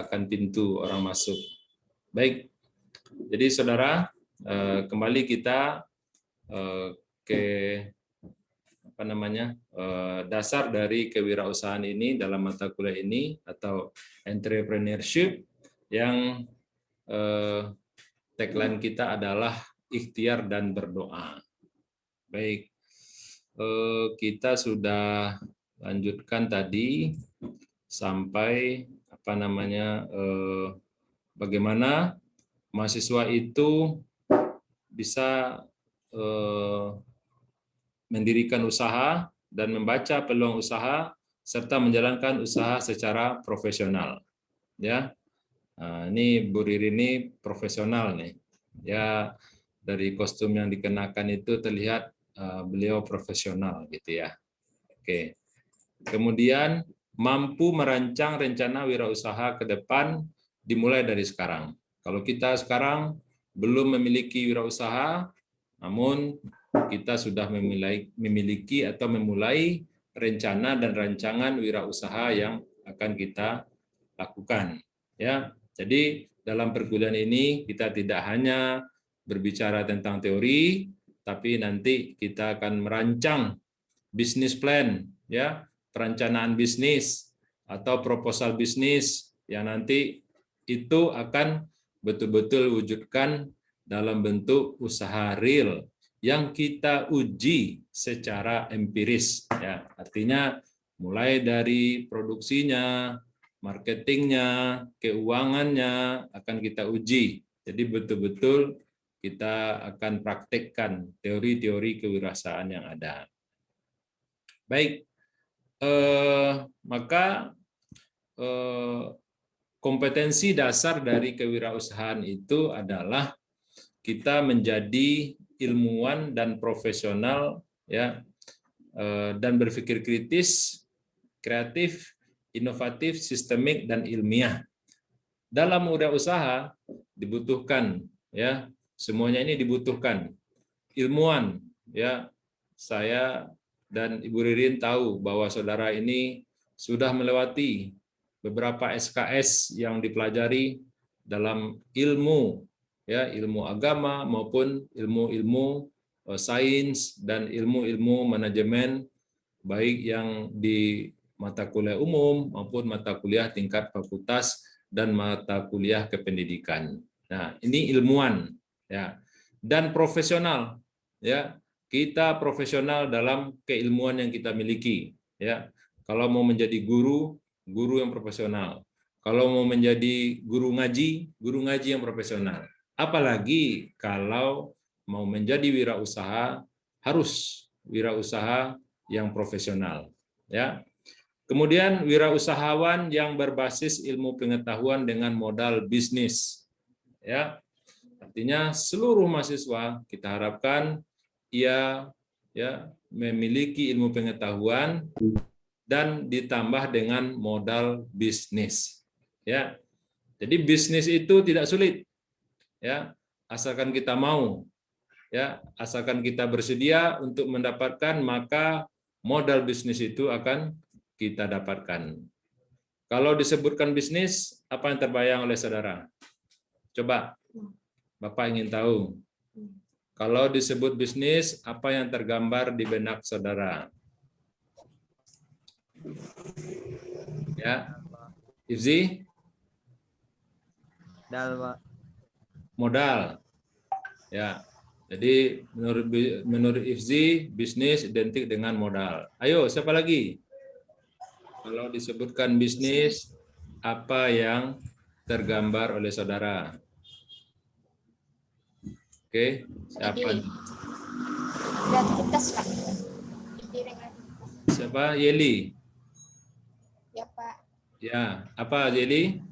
akan pintu orang masuk. Baik, jadi saudara, kembali kita ke dasar dari kewirausahaan ini dalam mata kuliah ini atau entrepreneurship yang tagline kita adalah ikhtiar dan berdoa. Baik, kita sudah lanjutkan tadi sampai bagaimana mahasiswa itu bisa mendirikan usaha dan membaca peluang usaha serta menjalankan usaha secara profesional. Ya, ini Bu Riri ini profesional nih. Ya, dari kostum yang dikenakan itu terlihat beliau profesional gitu ya. Oke. Kemudian mampu merancang rencana wirausaha ke depan dimulai dari sekarang. Kalau kita sekarang belum memiliki wirausaha, namun kita sudah memiliki atau memulai rencana dan rancangan wirausaha yang akan kita lakukan. Ya, jadi dalam perkuliahan ini kita tidak hanya berbicara tentang teori, tapi nanti kita akan merancang bisnis plan, ya, perencanaan bisnis atau proposal bisnis yang nanti itu akan betul-betul wujudkan dalam bentuk usaha real yang kita uji secara empiris. Ya, artinya mulai dari produksinya, marketingnya, keuangannya akan kita uji. Jadi betul-betul kita akan praktekkan teori-teori kewirausahaan yang ada. Baik, maka kompetensi dasar dari kewirausahaan itu adalah kita menjadi ilmuwan dan profesional, ya, dan berpikir kritis, kreatif, inovatif, sistemik, dan ilmiah. Dalam wirausaha dibutuhkan, ya, semuanya ini dibutuhkan. Ilmuwan, ya, saya dan Ibu Ririn tahu bahwa saudara ini sudah melewati beberapa SKS yang dipelajari dalam ilmu, ya, ilmu agama maupun ilmu-ilmu sains dan ilmu-ilmu manajemen, baik yang di mata kuliah umum maupun mata kuliah tingkat fakultas dan mata kuliah kependidikan. Nah, ini ilmuwan, ya, dan profesional, ya. Kita profesional dalam keilmuan yang kita miliki, ya. Kalau mau menjadi guru, guru yang profesional. Kalau mau menjadi guru ngaji yang profesional. Apalagi kalau mau menjadi wirausaha, harus wirausaha yang profesional, ya. Kemudian wirausahawan yang berbasis ilmu pengetahuan dengan modal bisnis, ya. Artinya seluruh mahasiswa kita harapkan ia, ya, memiliki ilmu pengetahuan dan ditambah dengan modal bisnis, ya. Jadi bisnis itu tidak sulit, ya, asalkan kita mau, ya, asalkan kita bersedia untuk mendapatkan, maka modal bisnis itu akan kita dapatkan. Kalau disebutkan bisnis, apa yang terbayang oleh saudara? Coba, Bapak ingin tahu. Kalau disebut bisnis, apa yang tergambar di benak saudara? Ya, Ifzi? Modal. Ya, jadi menurut Ifzi, bisnis identik dengan modal. Ayo, siapa lagi? Kalau disebutkan bisnis, apa yang tergambar oleh saudara? Oke, siapa? Kreativitas, Pak. Siapa? Yeli? Ya, Pak. Ya, apa Yeli?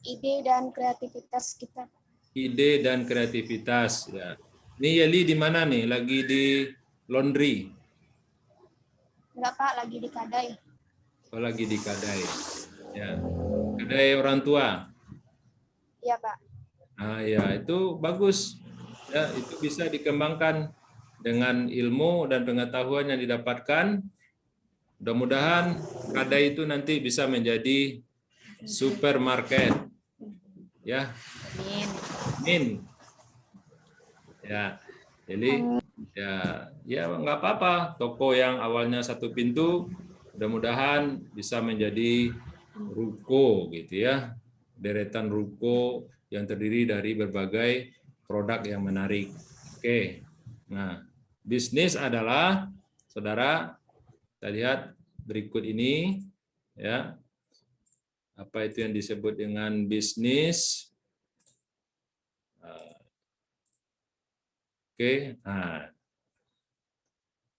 Ide dan kreativitas kita. Ide dan kreativitas. Ya. Ini Yeli di mana nih? Lagi di laundry? Enggak, Pak, lagi di Kadai. Oh, lagi di Kadai. Ya. Kadai orang tua. Iya, Pak. Ah, ya, itu bagus. Ya, itu bisa dikembangkan dengan ilmu dan pengetahuan yang didapatkan. Mudah-mudahan Kadai itu nanti bisa menjadi supermarket. Ya. Min. Ya. Jadi ya nggak apa-apa, toko yang awalnya satu pintu mudah-mudahan bisa menjadi ruko gitu ya, deretan ruko yang terdiri dari berbagai produk yang menarik. Oke, nah bisnis adalah, saudara, kita lihat berikut ini ya, apa itu yang disebut dengan bisnis. Oke, nah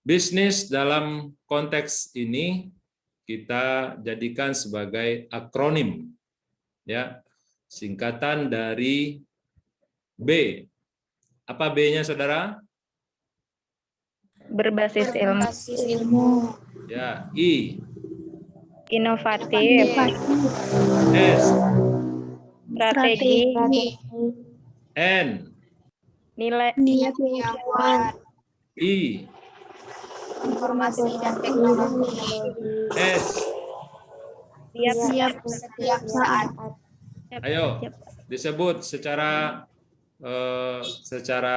bisnis dalam konteks ini kita jadikan sebagai akronim, ya, singkatan dari B. Apa B-nya, saudara? Berbasis ilmu. Berbasis ilmu. Ya, I. Inovatif. S. Strategi. N. Nilai. Pengetahuan. I. Informasi dan teknologi. S. Siap setiap saat. Ayo, disebut secara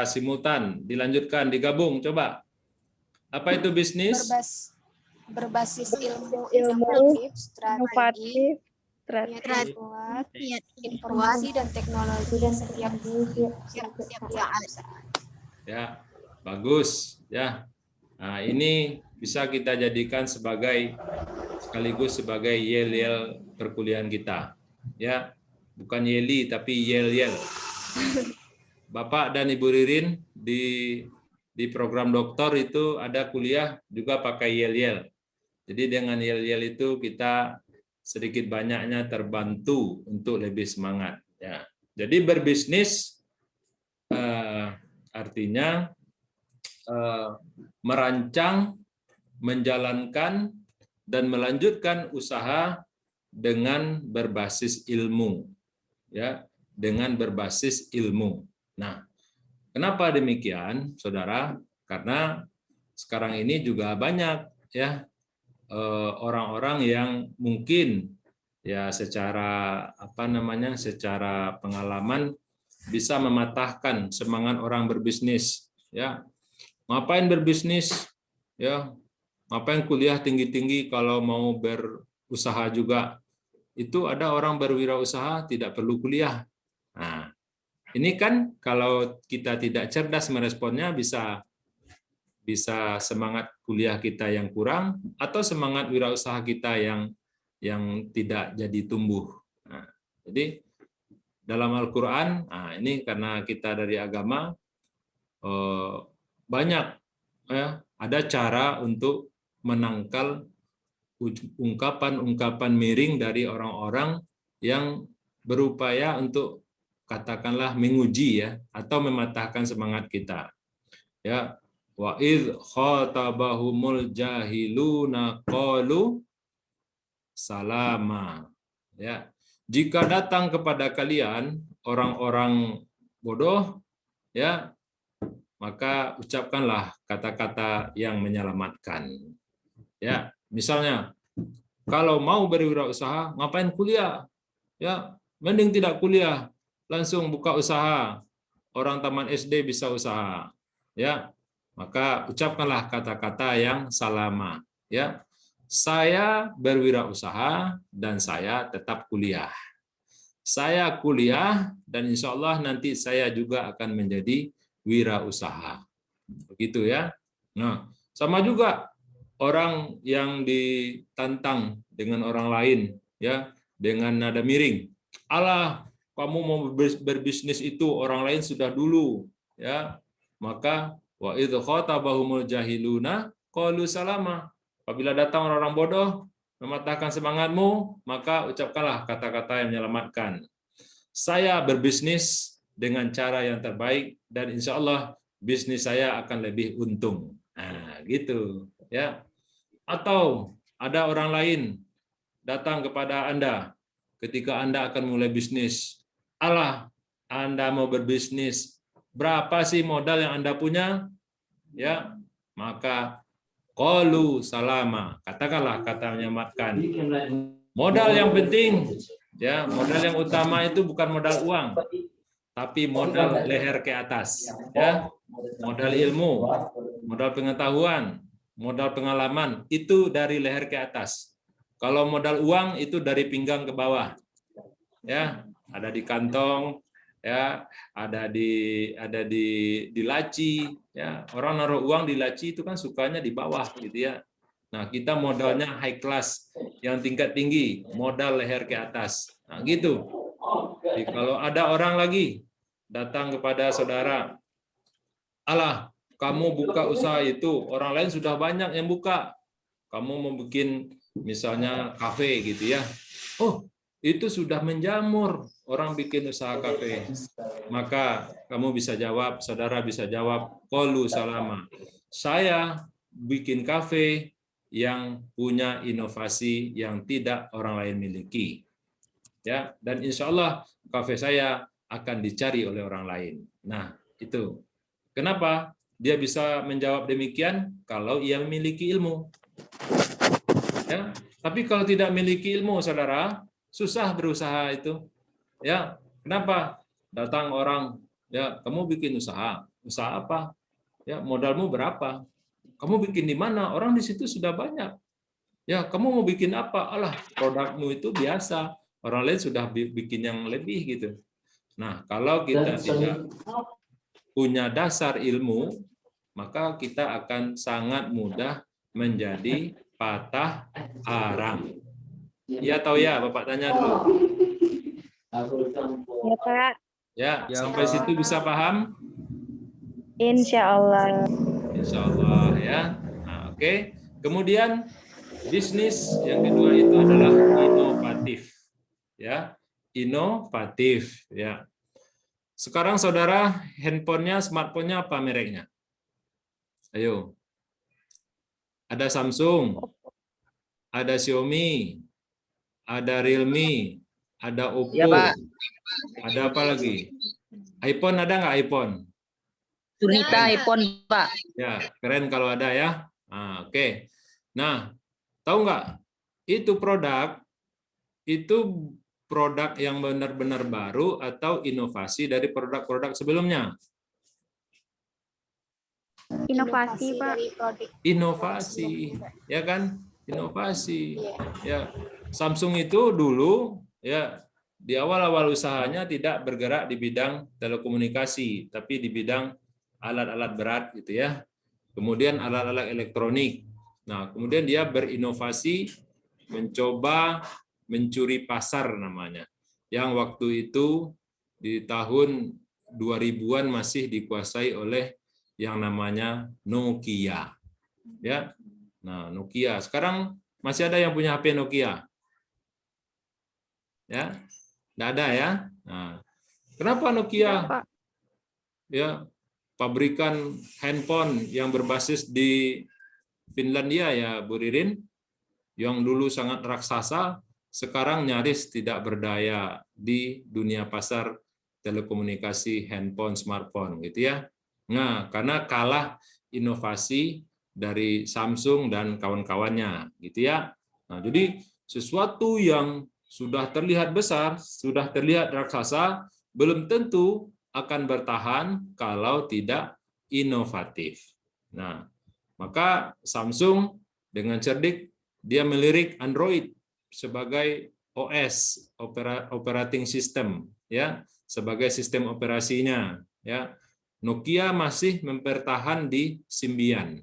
simultan, dilanjutkan, digabung, coba. Apa itu bisnis? Berbasis ilmu, inovatif, strategi, pengetahuan, informasi dan teknologi setiap saat. Ya, bagus ya. Nah, ini bisa kita jadikan sekaligus sebagai yel-yel perkuliahan kita. Ya, bukan yeli tapi yel-yel. Bapak dan Ibu Ririn di program doktor itu ada kuliah juga pakai yel-yel. Jadi dengan yel-yel itu kita sedikit banyaknya terbantu untuk lebih semangat. Ya, jadi berbisnis artinya merancang, menjalankan, dan melanjutkan usaha dengan berbasis ilmu, ya, dengan berbasis ilmu. Nah, kenapa demikian, saudara? Karena sekarang ini juga banyak ya orang-orang yang mungkin ya secara secara pengalaman bisa mematahkan semangat orang berbisnis. Ya, ngapain berbisnis? Ya, ngapain kuliah tinggi-tinggi kalau mau berusaha juga? Itu ada orang berwirausaha tidak perlu kuliah. Nah, ini kan kalau kita tidak cerdas meresponnya bisa semangat kuliah kita yang kurang atau semangat wirausaha kita yang tidak jadi tumbuh. Nah, jadi dalam Al-Qur'an, nah ini karena kita dari agama banyak ya, ada cara untuk menangkal ungkapan-ungkapan miring dari orang-orang yang berupaya untuk katakanlah menguji ya atau mematahkan semangat kita. Ya, wa idz khatabahumul jahiluna qalu salama. Ya, jika datang kepada kalian orang-orang bodoh ya, maka ucapkanlah kata-kata yang menyelamatkan. Ya, misalnya kalau mau berwirausaha, ngapain kuliah? Ya, mending tidak kuliah, langsung buka usaha. Orang taman SD bisa usaha. Ya, maka ucapkanlah kata-kata yang salama. Ya, saya berwirausaha dan saya tetap kuliah. Saya kuliah dan insya Allah nanti saya juga akan menjadi wirausaha. Begitu ya. Nah, sama juga orang yang ditantang dengan orang lain ya dengan nada miring. Alah, kamu mau berbisnis itu orang lain sudah dulu ya. Maka wa idz khatabahumul jahiluna qalu salama. Apabila datang orang-orang bodoh mematahkan semangatmu, maka ucapkanlah kata-kata yang menyelamatkan. Saya berbisnis dengan cara yang terbaik dan insya Allah bisnis saya akan lebih untung. Nah, gitu ya. Atau ada orang lain datang kepada Anda ketika Anda akan mulai bisnis. Alah, Anda mau berbisnis, berapa sih modal yang Anda punya? Ya, maka qalu salama, katakanlah kata menyelamatkan. Modal yang penting Ya, modal yang utama itu bukan modal uang, tapi modal leher ke atas. Ya, modal ilmu, modal pengetahuan, modal pengalaman itu dari leher ke atas. Kalau modal uang itu dari pinggang ke bawah. Ya, ada di kantong, ya, ada di laci, ya. Orang naruh uang di laci itu kan sukanya di bawah gitu ya. Nah, kita modalnya high class, yang tingkat tinggi, modal leher ke atas. Nah, gitu. Jadi, kalau ada orang lagi datang kepada saudara, "Alah, kamu buka usaha itu, orang lain sudah banyak yang buka. Kamu mau bikin misalnya kafe gitu ya. Oh, itu sudah menjamur orang bikin usaha kafe." Maka kamu bisa jawab, saudara bisa jawab, qalu salama. Saya bikin kafe yang punya inovasi yang tidak orang lain miliki. Ya, dan insya Allah kafe saya akan dicari oleh orang lain. Nah, itu. Kenapa dia bisa menjawab demikian? Kalau ia memiliki ilmu. Ya, tapi kalau tidak memiliki ilmu, saudara, susah berusaha itu. Ya, kenapa? Datang orang, ya, kamu bikin usaha. Usaha apa? Ya, modalmu berapa? Kamu bikin di mana? Orang di situ sudah banyak. Ya, kamu mau bikin apa? Alah, produkmu itu biasa. Orang lain sudah bikin yang lebih gitu. Nah, kalau kita tidak punya dasar ilmu, maka kita akan sangat mudah menjadi patah arang. Iya atau ya? Bapak tanya dulu. Ya, Pak. Ya, sampai situ bisa paham? Insya Allah. Insya Allah ya. Nah, oke. Kemudian bisnis yang kedua itu adalah inovatif. Ya, inovatif. Ya. Sekarang saudara, handphonenya, smartphone-nya apa mereknya? Ayo. Ada Samsung, ada Xiaomi, ada Realme, ada Oppo, Ya, Pak. ada apa lagi? iPhone ada nggak iPhone? Sunita iPhone, Pak. Ya, keren kalau ada ya. Nah, oke. Nah, tahu nggak? Itu produk yang benar-benar baru atau inovasi dari produk-produk sebelumnya? Inovasi, Pak. dari produk. Inovasi, ya kan? Inovasi. Ya, Samsung itu dulu ya di awal-awal usahanya tidak bergerak di bidang telekomunikasi, tapi di bidang alat-alat berat gitu ya. Kemudian alat-alat elektronik. Nah, kemudian dia berinovasi, mencoba mencuri pasar namanya. Yang waktu itu di tahun 2000-an masih dikuasai oleh yang namanya Nokia. Ya. Nah, Nokia. Sekarang masih ada yang punya HP Nokia? Ya. Nggak ada ya? Nah, kenapa Nokia? Pak. Ya, pabrikan handphone yang berbasis di Finlandia ya, Bu Ririn, yang dulu sangat raksasa, sekarang nyaris tidak berdaya di dunia pasar telekomunikasi handphone, smartphone, gitu ya. Nah, karena kalah inovasi dari Samsung dan kawan-kawannya, gitu ya. Nah, jadi sesuatu yang sudah terlihat besar, sudah terlihat raksasa, belum tentu akan bertahan kalau tidak inovatif. Nah, maka Samsung dengan cerdik dia melirik Android sebagai OS, operating system, ya, sebagai sistem operasinya, ya. Nokia masih mempertahan di Symbian,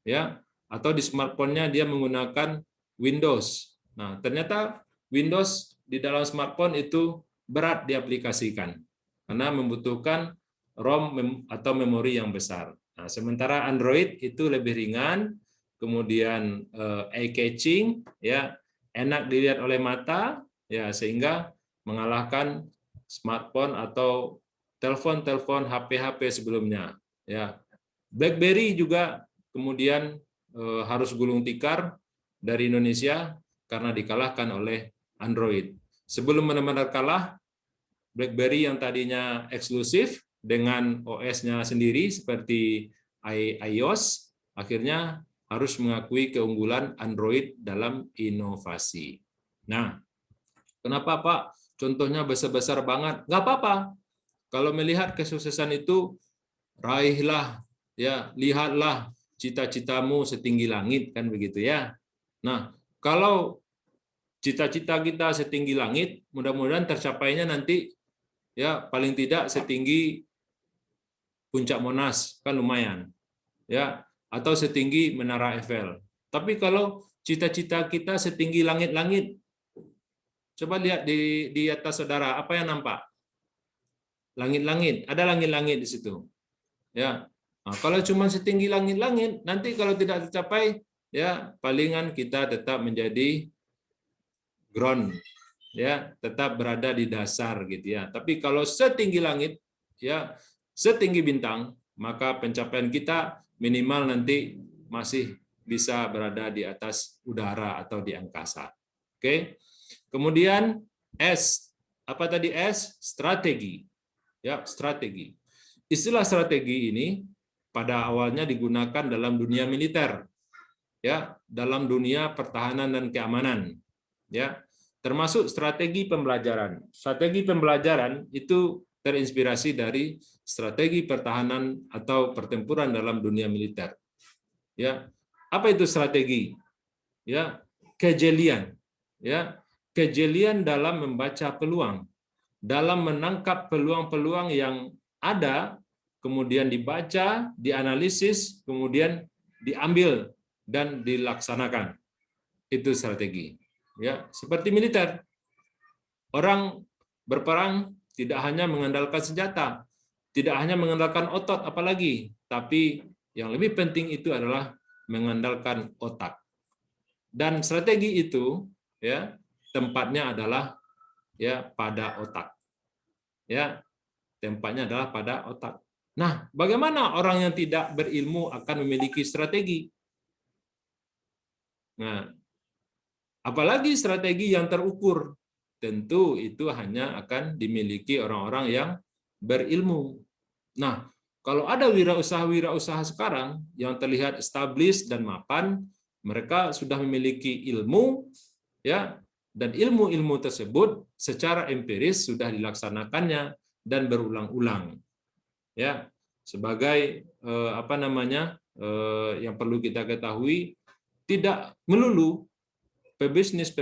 ya, atau di smartphone-nya dia menggunakan Windows. Nah, ternyata Windows di dalam smartphone itu berat diaplikasikan karena membutuhkan ROM atau memori yang besar. Nah, sementara Android itu lebih ringan, kemudian eye-catching, ya, enak dilihat oleh mata, ya, sehingga mengalahkan smartphone atau telepon-telepon HP-HP sebelumnya. Ya, BlackBerry juga kemudian harus gulung tikar dari Indonesia karena dikalahkan oleh Android. Sebelum benar-benar kalah, BlackBerry yang tadinya eksklusif dengan OS-nya sendiri seperti iOS, akhirnya harus mengakui keunggulan Android dalam inovasi. Nah, Kenapa Pak? Contohnya besar-besar banget. Nggak apa-apa. Kalau melihat kesuksesan itu, raihlah, ya, lihatlah cita-citamu setinggi langit, kan begitu ya. Nah, kalau cita-cita kita setinggi langit, mudah-mudahan tercapainya nanti ya paling tidak setinggi puncak Monas, kan lumayan. Ya, atau setinggi Menara Eiffel. Tapi kalau cita-cita kita setinggi langit-langit, coba lihat di atas saudara, apa yang nampak? Langit-langit, ada langit-langit di situ. Ya. Nah, kalau cuma setinggi langit-langit, nanti kalau tidak tercapai, ya palingan kita tetap menjadi ground, ya, tetap berada di dasar gitu ya. Tapi kalau setinggi langit, ya, setinggi bintang, maka pencapaian kita minimal nanti masih bisa berada di atas udara atau di angkasa. Oke. Kemudian S, apa tadi S? Strategi. Ya, strategi. Istilah strategi ini pada awalnya digunakan dalam dunia militer, ya, dalam dunia pertahanan dan keamanan, ya, termasuk strategi pembelajaran. Strategi pembelajaran itu terinspirasi dari strategi pertahanan atau pertempuran dalam dunia militer. Ya, apa itu strategi? Ya, kejelian, ya, kejelian dalam membaca peluang, dalam menangkap peluang-peluang yang ada, kemudian dibaca, dianalisis, kemudian diambil dan dilaksanakan. Itu strategi. Ya, seperti militer. Orang berperang tidak hanya mengandalkan senjata, tidak hanya mengandalkan otot apalagi, tapi yang lebih penting itu adalah mengandalkan otak. Dan strategi itu, ya, tempatnya adalah ya pada otak. Ya, tempatnya adalah pada otak. Nah, bagaimana orang yang tidak berilmu akan memiliki strategi? Nah, apalagi strategi yang terukur. Tentu itu hanya akan dimiliki orang-orang yang berilmu. Nah, kalau ada wirausaha-wirausaha sekarang yang terlihat established dan mapan, mereka sudah memiliki ilmu, ya, dan ilmu-ilmu tersebut secara empiris sudah dilaksanakannya dan berulang-ulang. Ya, sebagai yang perlu kita ketahui, tidak melulu pebisnis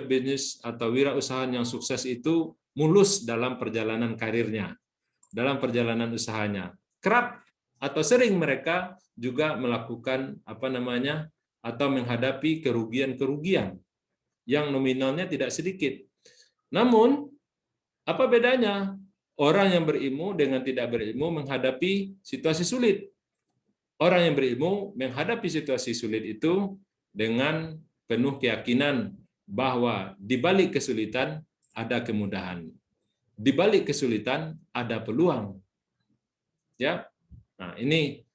atau wirausaha yang sukses itu mulus dalam perjalanan karirnya, dalam perjalanan usahanya. Kerap atau sering mereka juga melakukan atau menghadapi kerugian-kerugian yang nominalnya tidak sedikit. Namun, apa bedanya orang yang berilmu dengan tidak berilmu menghadapi situasi sulit? Orang yang berilmu menghadapi situasi sulit itu dengan penuh keyakinan bahwa di balik kesulitan ada kemudahan. Di balik kesulitan ada peluang. Ya. Nah, ini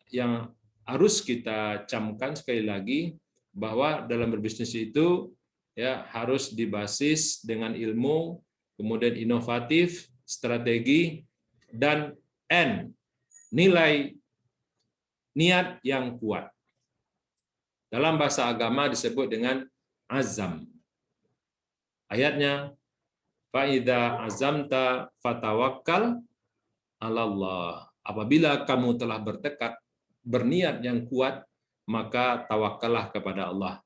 yang harus kita camkan sekali lagi, bahwa dalam berbisnis itu ya harus dibasis dengan ilmu, kemudian inovatif, strategi, dan nilai niat yang kuat. Dalam bahasa agama disebut dengan azam. Ayatnya, fa'idha azamta fatawakkal 'alallah. Apabila kamu telah bertekad, berniat yang kuat, maka tawakkallah kepada Allah.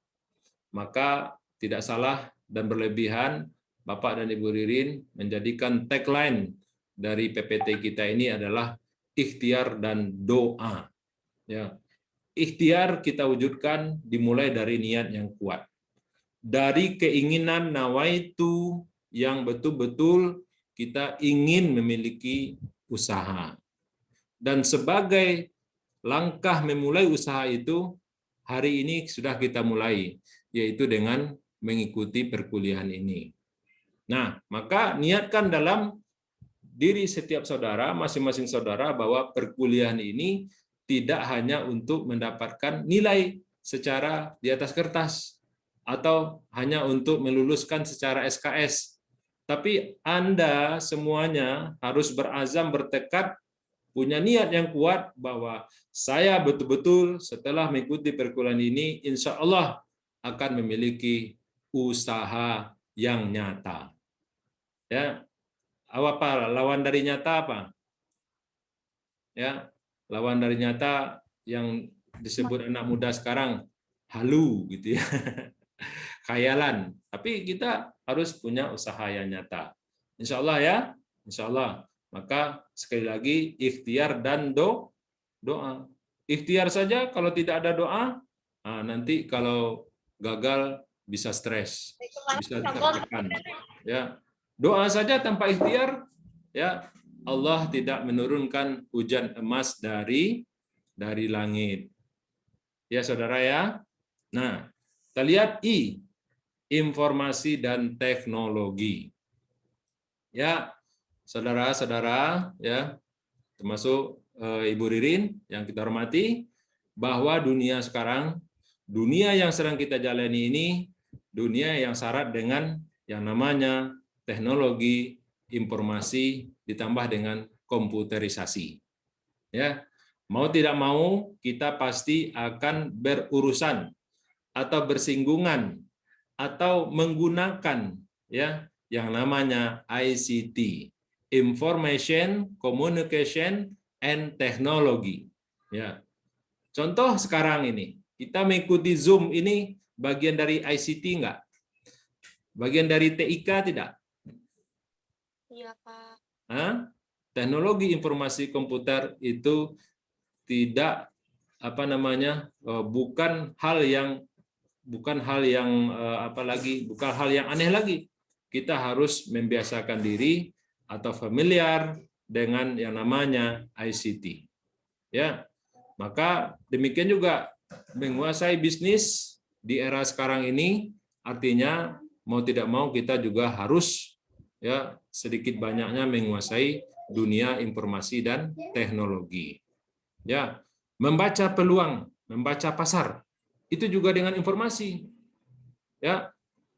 Maka tidak salah dan berlebihan Bapak dan Ibu Ririn menjadikan tagline dari PPT kita ini adalah ikhtiar dan doa. Ya. Ikhtiar kita wujudkan dimulai dari niat yang kuat. Dari keinginan nawaitu yang betul-betul kita ingin memiliki usaha. Dan sebagai langkah memulai usaha itu, hari ini sudah kita mulai, yaitu dengan mengikuti perkuliahan ini. Nah, maka niatkan dalam diri setiap saudara, masing-masing saudara, bahwa perkuliahan ini tidak hanya untuk mendapatkan nilai secara di atas kertas, atau hanya untuk meluluskan secara SKS. Tapi Anda semuanya harus berazam, bertekad, punya niat yang kuat bahwa saya betul-betul setelah mengikuti perkuliahan ini, insya Allah akan memiliki usaha yang nyata. Ya, apa lawan dari nyata apa? Ya, lawan dari nyata yang disebut anak muda sekarang halu gitu ya. Khayalan. Tapi kita harus punya usaha yang nyata. Insya Allah ya, insya Allah. Maka sekali lagi ikhtiar dan doa. Ikhtiar saja kalau tidak ada doa, nanti kalau gagal bisa stres, bisa tertekan. Ya, doa saja tanpa ikhtiar, ya Allah tidak menurunkan hujan emas dari langit. Ya saudara ya. Nah, kita lihat I, informasi dan teknologi. Ya, saudara-saudara, ya, termasuk Ibu Ririn yang kita hormati, bahwa dunia sekarang, dunia yang sedang kita jalani ini, dunia yang syarat dengan yang namanya teknologi, informasi, ditambah dengan komputerisasi. Ya, mau tidak mau kita pasti akan berurusan atau bersinggungan atau menggunakan ya yang namanya ICT, Information Communication and Technology. Ya. Contoh sekarang ini, kita mengikuti Zoom ini bagian dari ICT enggak? Bagian dari TIK tidak? Iya, Pak. Hah? Teknologi informasi komputer itu tidak bukan hal yang bukan hal yang aneh lagi. Kita harus membiasakan diri atau familiar dengan yang namanya ICT. Ya. Maka demikian juga menguasai bisnis di era sekarang ini artinya mau tidak mau kita juga harus ya sedikit banyaknya menguasai dunia informasi dan teknologi. Ya, membaca peluang, membaca pasar. Itu juga dengan informasi. Ya,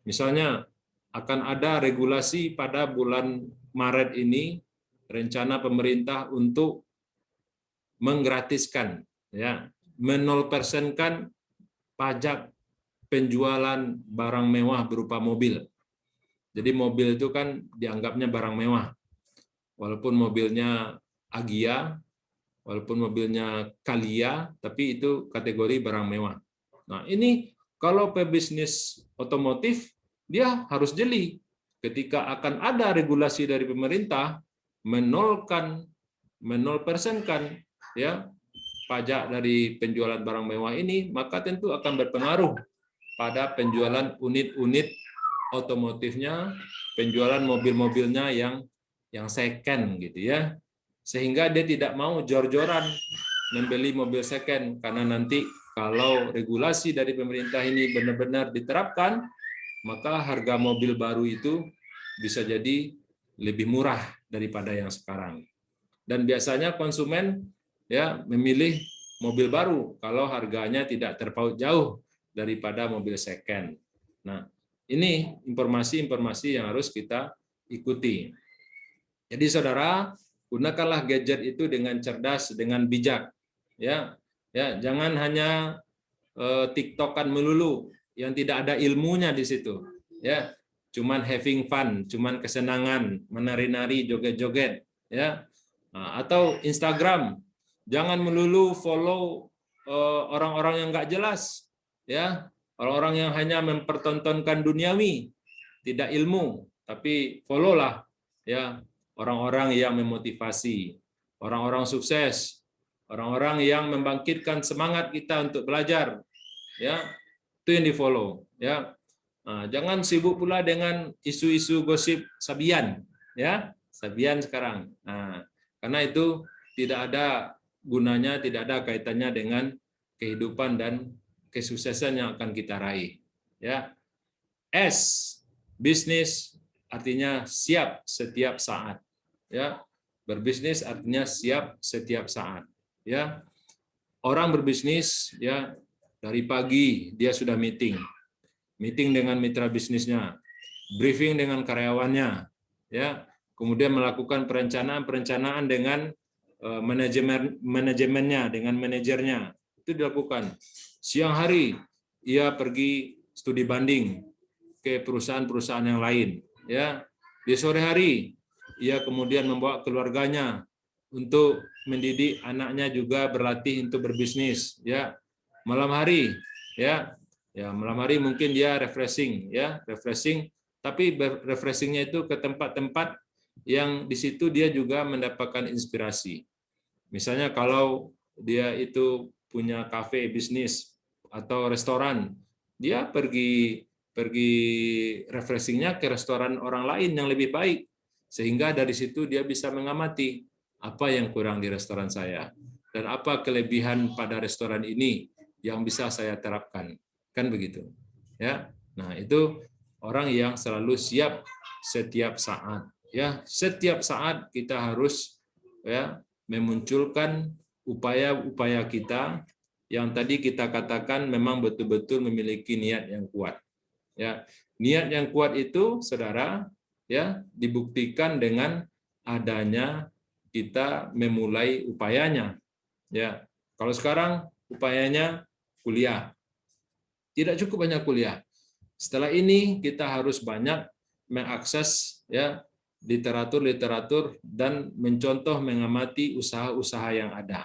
misalnya akan ada regulasi pada bulan Maret ini, rencana pemerintah untuk menggratiskan, ya, men0%-kan pajak penjualan barang mewah berupa mobil. Jadi mobil itu kan dianggapnya barang mewah, walaupun mobilnya Agya, walaupun mobilnya Kalia, tapi itu kategori barang mewah. Nah, ini kalau pebisnis otomotif, dia harus jeli. Ketika akan ada regulasi dari pemerintah, men0%-kan ya pajak dari penjualan barang mewah ini, maka tentu akan berpengaruh pada penjualan unit-unit otomotifnya, penjualan mobil-mobilnya yang second gitu ya. Sehingga dia tidak mau jor-joran membeli mobil second, karena nanti kalau regulasi dari pemerintah ini benar-benar diterapkan, maka harga mobil baru itu bisa jadi lebih murah daripada yang sekarang. Dan biasanya konsumen ya memilih mobil baru kalau harganya tidak terpaut jauh daripada mobil second. Nah, ini informasi-informasi yang harus kita ikuti. Jadi saudara, gunakanlah gadget itu dengan cerdas, dengan bijak. Ya, jangan hanya TikTokan melulu yang tidak ada ilmunya di situ. Ya, cuman having fun, cuman kesenangan, menari-nari, joget-joget. Ya, atau Instagram, jangan melulu follow orang-orang yang nggak jelas. Ya, orang-orang yang hanya mempertontonkan duniawi, tidak ilmu, tapi follow-lah ya orang-orang yang memotivasi, orang-orang sukses, orang-orang yang membangkitkan semangat kita untuk belajar, ya itu yang di-follow, ya. Nah, jangan sibuk pula dengan isu-isu gosip Sabian, ya Sabian sekarang. Nah, karena itu tidak ada gunanya, tidak ada kaitannya dengan kehidupan dan kesuksesan yang akan kita raih, ya. S, bisnis artinya siap setiap saat. Ya, berbisnis artinya siap setiap saat. Ya, orang berbisnis ya dari pagi dia sudah meeting dengan mitra bisnisnya, briefing dengan karyawannya, ya, kemudian melakukan perencanaan dengan manajemennya, dengan manajernya, itu dilakukan. Siang hari ia pergi studi banding, ke perusahaan-perusahaan yang lain. Ya, di sore hari ia kemudian membawa keluarganya untuk mendidik anaknya juga berlatih untuk berbisnis. Ya, malam hari, ya malam hari mungkin dia refreshing, tapi refreshingnya itu ke tempat-tempat yang di situ dia juga mendapatkan inspirasi. Misalnya kalau dia itu punya kafe bisnis atau restoran, dia pergi refreshingnya ke restoran orang lain yang lebih baik, sehingga dari situ dia bisa mengamati apa yang kurang di restoran saya dan apa kelebihan pada restoran ini yang bisa saya terapkan, kan begitu ya. Nah, itu orang yang selalu siap setiap saat, ya. Setiap saat kita harus ya memunculkan upaya-upaya kita yang tadi kita katakan memang betul-betul memiliki niat yang kuat. Ya, niat yang kuat itu, saudara, ya dibuktikan dengan adanya kita memulai upayanya. Ya, kalau sekarang upayanya kuliah. Tidak cukup hanya kuliah. Setelah ini kita harus banyak mengakses ya literatur-literatur dan mencontoh mengamati usaha-usaha yang ada.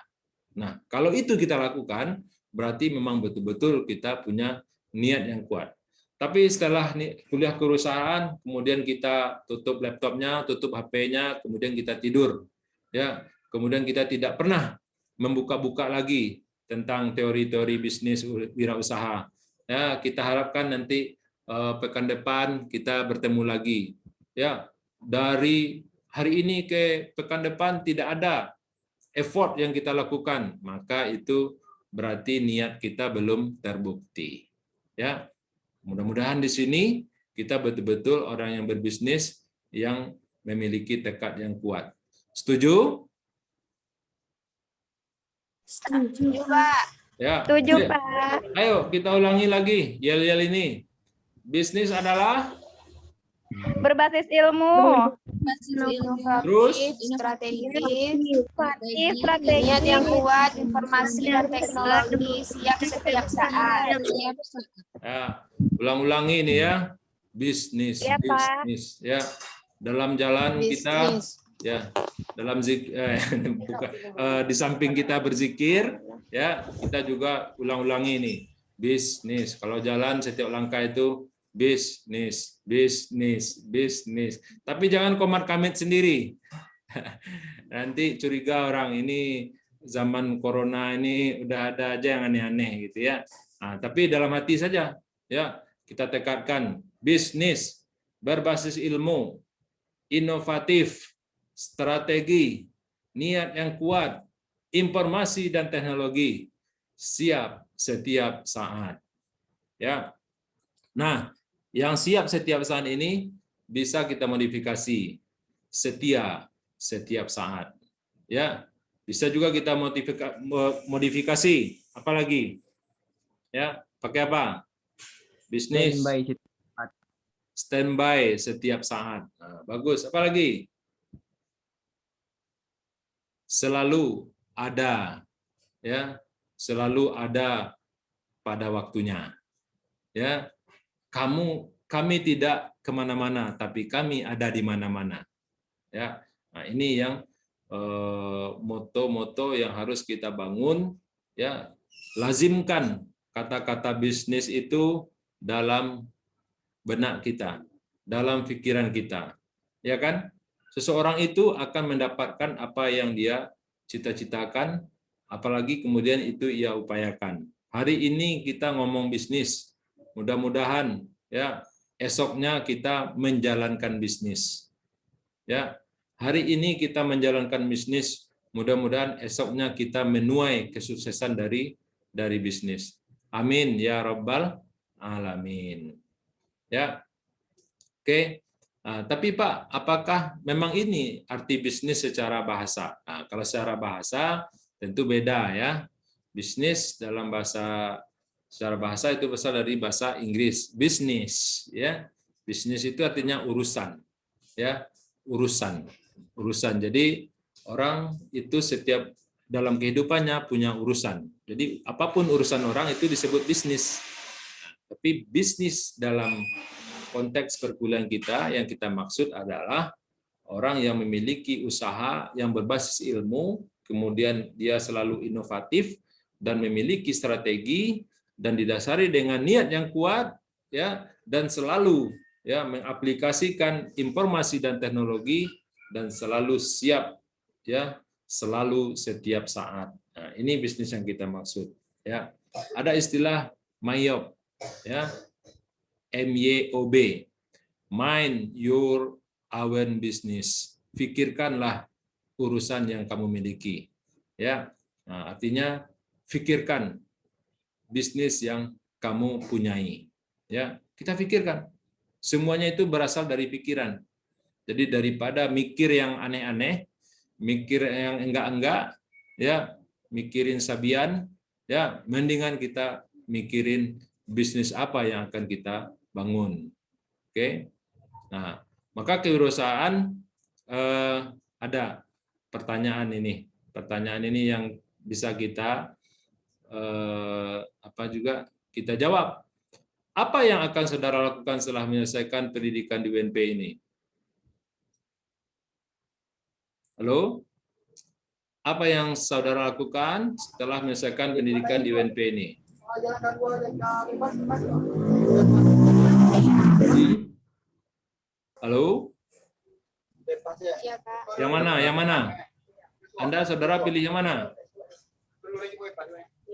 Nah, kalau itu kita lakukan, berarti memang betul-betul kita punya niat yang kuat. Tapi setelah kuliah kerusahaan, kemudian kita tutup laptopnya, tutup HP-nya, kemudian kita tidur. Ya, kemudian kita tidak pernah membuka-buka lagi tentang teori-teori bisnis wirausaha. Ya, kita harapkan nanti pekan depan kita bertemu lagi. Ya, dari hari ini ke pekan depan tidak ada effort yang kita lakukan, maka itu berarti niat kita belum terbukti. Ya, mudah-mudahan di sini kita betul-betul orang yang berbisnis yang memiliki tekad yang kuat. Setuju? Setuju, Pak. Ya. Setuju, Pak. Ayo kita ulangi lagi yel-yel ini. Bisnis adalah Berbasis ilmu. terus Strategis, Strategi. niat yang kuat, informasi dan teknologi, siap setiap saat. ya, ulang-ulangi ini ya. Bisnis, Ya, Pak. bisnis ya. Dalam jalan kita Bisnis. ya, dalam di samping kita berzikir ya, kita juga ulang-ulangi ini. Bisnis. Kalau jalan setiap langkah itu bisnis, bisnis, bisnis. Tapi jangan komat kamit sendiri. Nanti curiga orang ini zaman corona ini udah ada aja yang aneh-aneh gitu ya. Nah, tapi dalam hati saja ya kita tekadkan bisnis berbasis ilmu, inovatif, strategi, niat yang kuat, informasi dan teknologi, siap setiap saat. Ya. Nah, yang siap setiap saat ini bisa kita modifikasi setia setiap saat. Ya, bisa juga kita modifikasi apalagi? Ya, pakai apa? Bisnis standby setiap saat. Nah, bagus. Apalagi? Selalu ada. Ya, selalu ada pada waktunya. Ya, kami tidak kemana-mana, tapi kami ada di mana-mana. Ya, nah ini yang moto-moto yang harus kita bangun. Ya, lazimkan kata-kata bisnis itu dalam benak kita, dalam pikiran kita. Ya kan? Seseorang itu akan mendapatkan apa yang dia cita-citakan, apalagi kemudian itu ia upayakan. Hari ini kita ngomong bisnis. Mudah-mudahan ya esoknya kita menjalankan bisnis. Ya, hari ini kita menjalankan bisnis, mudah-mudahan esoknya kita menuai kesuksesan dari bisnis. Amin ya rabbal alamin. Ya. Oke. Nah, tapi Pak, apakah memang ini arti bisnis secara bahasa? Nah, kalau secara bahasa tentu beda ya. Bisnis dalam secara bahasa itu berasal dari bahasa Inggris, bisnis ya. Bisnis itu artinya urusan. Ya, urusan. Jadi orang itu setiap dalam kehidupannya punya urusan. Jadi apapun urusan orang itu disebut bisnis. Tapi bisnis dalam konteks perkuliahan kita, yang kita maksud adalah orang yang memiliki usaha yang berbasis ilmu, kemudian dia selalu inovatif dan memiliki strategi dan didasari dengan niat yang kuat, ya, dan selalu ya mengaplikasikan informasi dan teknologi dan selalu siap, ya, selalu setiap saat. Nah, ini bisnis yang kita maksud, ya. Ada istilah MYOB, ya, MYOB, mind your own business. Pikirkanlah urusan yang kamu miliki, ya. Nah, artinya pikirkan bisnis yang kamu punyai, ya. Kita pikirkan, semuanya itu berasal dari pikiran. Jadi daripada mikir yang aneh-aneh, mikir yang enggak-enggak, ya, mikirin sabian, ya, mendingan kita mikirin bisnis apa yang akan kita bangun. Oke. Nah, maka kewirausahaan ada pertanyaan ini. Pertanyaan ini yang bisa kita juga kita jawab. Apa yang akan saudara lakukan setelah menyelesaikan pendidikan di UNP ini? Halo? Apa yang saudara lakukan setelah menyelesaikan pendidikan di UNP ini? Halo? Iya, Pak. Yang mana? Yang mana? Anda saudara pilih yang mana?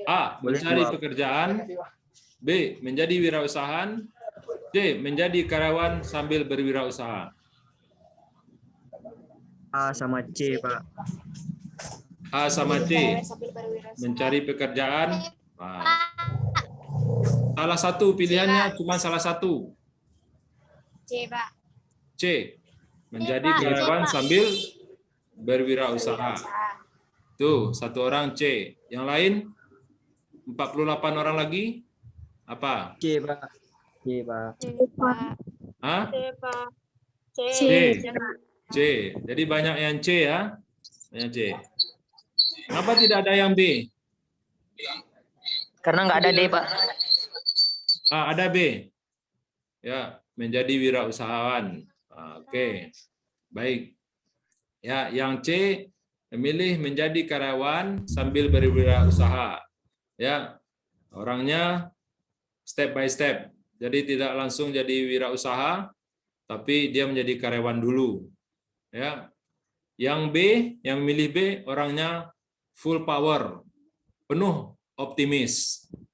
A. Mencari pekerjaan. B. Menjadi wirausahaan. C. Menjadi karyawan sambil berwirausaha. A sama C, Pak. A sama C. Mencari pekerjaan. Nah, salah satu pilihannya cuma salah satu. C, Pak. C. Menjadi karyawan sambil berwirausaha. Tuh, satu orang C. Yang lain 48 orang lagi apa? C, Pak. C, Pak. Hah? C. C. Jadi banyak yang C, ya. Banyak C. Kenapa tidak ada yang B? Karena nggak ada D, Pak. Ada B. Ya, menjadi wirausahawan. Oke. Baik. Ya, yang C memilih menjadi karyawan sambil berwirausaha. Ya. Orangnya step by step. Jadi tidak langsung jadi wirausaha, tapi dia menjadi karyawan dulu. Ya. Yang B, yang memilih B, orangnya full power, penuh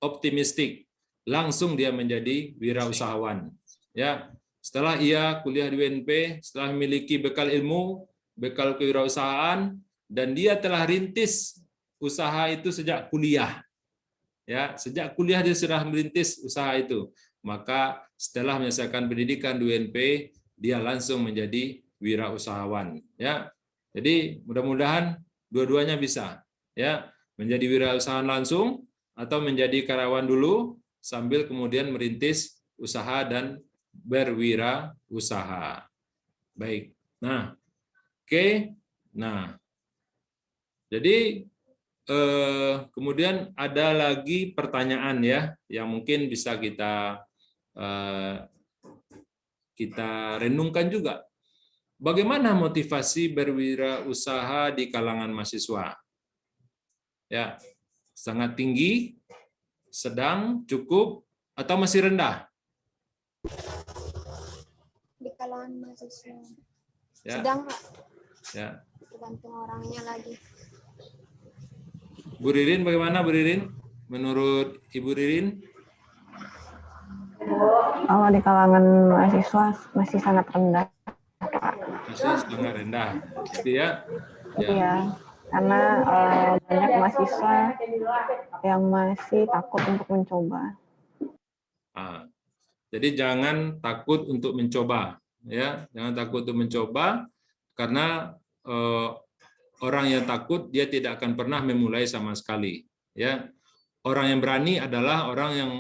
optimistik, langsung dia menjadi wirausahawan. Ya, setelah ia kuliah di UNP, setelah memiliki bekal ilmu, bekal kewirausahaan, dan dia telah rintis usaha itu sejak kuliah. Ya, sejak kuliah dia sudah merintis usaha itu. Maka setelah menyelesaikan pendidikan di UNP, dia langsung menjadi wirausahawan. Ya, jadi mudah-mudahan dua-duanya bisa. Ya, menjadi wirausahawan langsung atau menjadi karyawan dulu sambil kemudian merintis usaha dan berwirausaha. Baik. Nah, oke. Nah, jadi kemudian ada lagi pertanyaan ya yang mungkin bisa kita renungkan juga. Bagaimana motivasi berwirausaha di kalangan mahasiswa? Ya, sangat tinggi, sedang, cukup, atau masih rendah? Di kalangan mahasiswa. Ya. Sedang, Pak. Ya. Tergantung orangnya lagi. Bu Ririn, bagaimana Bu Ririn? Menurut Ibu Ririn? Kalau di kalangan mahasiswa masih sangat rendah, Pak. Masih sangat rendah. Gitu ya? Ya. Iya, karena banyak mahasiswa yang masih takut untuk mencoba. Jadi jangan takut untuk mencoba, ya. Jangan takut untuk mencoba karena orang yang takut dia tidak akan pernah memulai sama sekali, ya. Orang yang berani adalah orang yang